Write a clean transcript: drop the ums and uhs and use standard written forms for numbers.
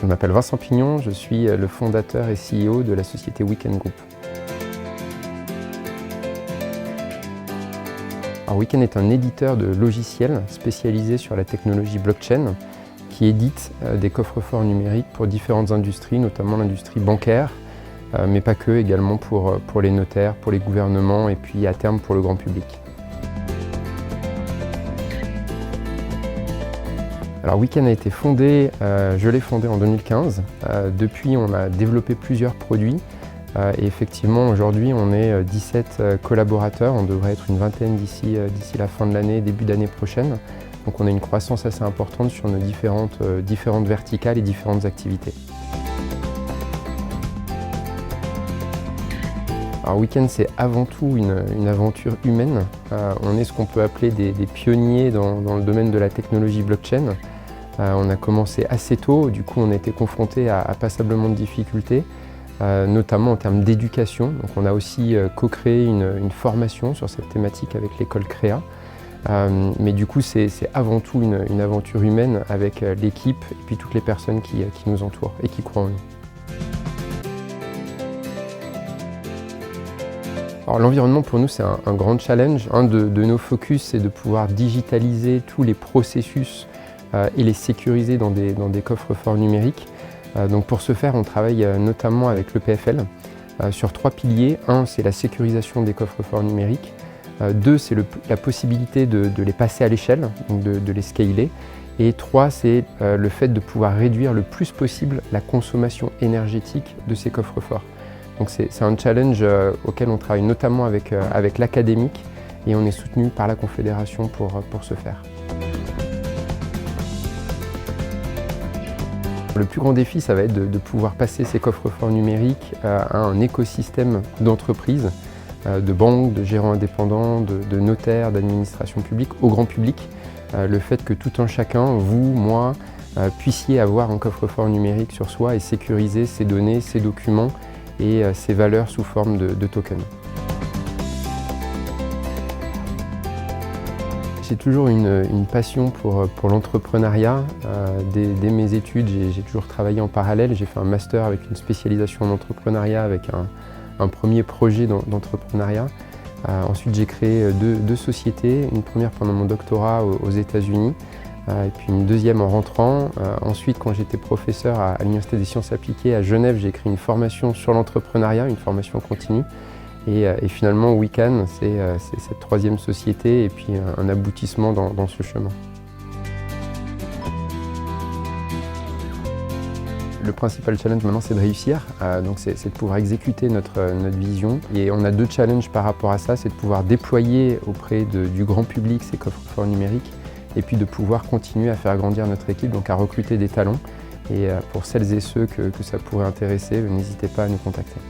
Je m'appelle Vincent Pignon, je suis le fondateur et CEO de la société Weekend Group. Alors, Weekend est un éditeur de logiciels spécialisé sur la technologie blockchain qui édite des coffres-forts numériques pour différentes industries, notamment l'industrie bancaire, mais pas que, également pour les notaires, pour les gouvernements et puis à terme pour le grand public. Alors Weekend a été fondé, je l'ai fondé en 2015. Depuis, on a développé plusieurs produits et effectivement, aujourd'hui, on est 17 collaborateurs. On devrait être une vingtaine d'ici la fin de l'année, début d'année prochaine. Donc on a une croissance assez importante sur nos différentes verticales et différentes activités. Alors Weekend, c'est avant tout une aventure humaine. On est ce qu'on peut appeler des pionniers dans le domaine de la technologie blockchain. On a commencé assez tôt, du coup on a été confronté à passablement de difficultés, notamment en termes d'éducation. Donc on a aussi co-créé une formation sur cette thématique avec l'école Créa. Mais du coup c'est avant tout une aventure humaine avec l'équipe et puis toutes les personnes qui nous entourent et qui croient en nous. Alors l'environnement pour nous c'est un grand challenge. Un de nos focus c'est de pouvoir digitaliser tous les processus et les sécuriser dans des coffres-forts numériques. Donc pour ce faire, on travaille notamment avec le PFL sur 3 piliers. 1, c'est la sécurisation des coffres-forts numériques. 2, c'est la possibilité de les passer à l'échelle, donc de les scaler. Et 3, c'est le fait de pouvoir réduire le plus possible la consommation énergétique de ces coffres-forts. Donc c'est un challenge auquel on travaille notamment avec l'académique et on est soutenu par la Confédération pour ce faire. Le plus grand défi, ça va être de pouvoir passer ces coffres-forts numériques à un écosystème d'entreprises, de banques, de gérants indépendants, de notaires, d'administration publique, au grand public. Le fait que tout un chacun, vous, moi, puissiez avoir un coffre-fort numérique sur soi et sécuriser ses données, ses documents et ses valeurs sous forme de tokens. J'ai toujours une passion pour l'entrepreneuriat. Dès mes études, j'ai toujours travaillé en parallèle. J'ai fait un master avec une spécialisation en entrepreneuriat avec un premier projet d'entrepreneuriat. Ensuite, j'ai créé deux sociétés, une première pendant mon doctorat aux États-Unis et puis une deuxième en rentrant. Ensuite, quand j'étais professeur à l'Université des sciences appliquées à Genève, j'ai créé une formation sur l'entrepreneuriat, une formation continue. Et finalement, Weekend, c'est cette troisième société et puis un aboutissement dans ce chemin. Le principal challenge maintenant, c'est de réussir. Donc c'est de pouvoir exécuter notre vision. Et on a 2 challenges par rapport à ça, c'est de pouvoir déployer auprès du grand public ces coffres-forts numériques et puis de pouvoir continuer à faire grandir notre équipe, donc à recruter des talents. Et pour celles et ceux que ça pourrait intéresser, n'hésitez pas à nous contacter.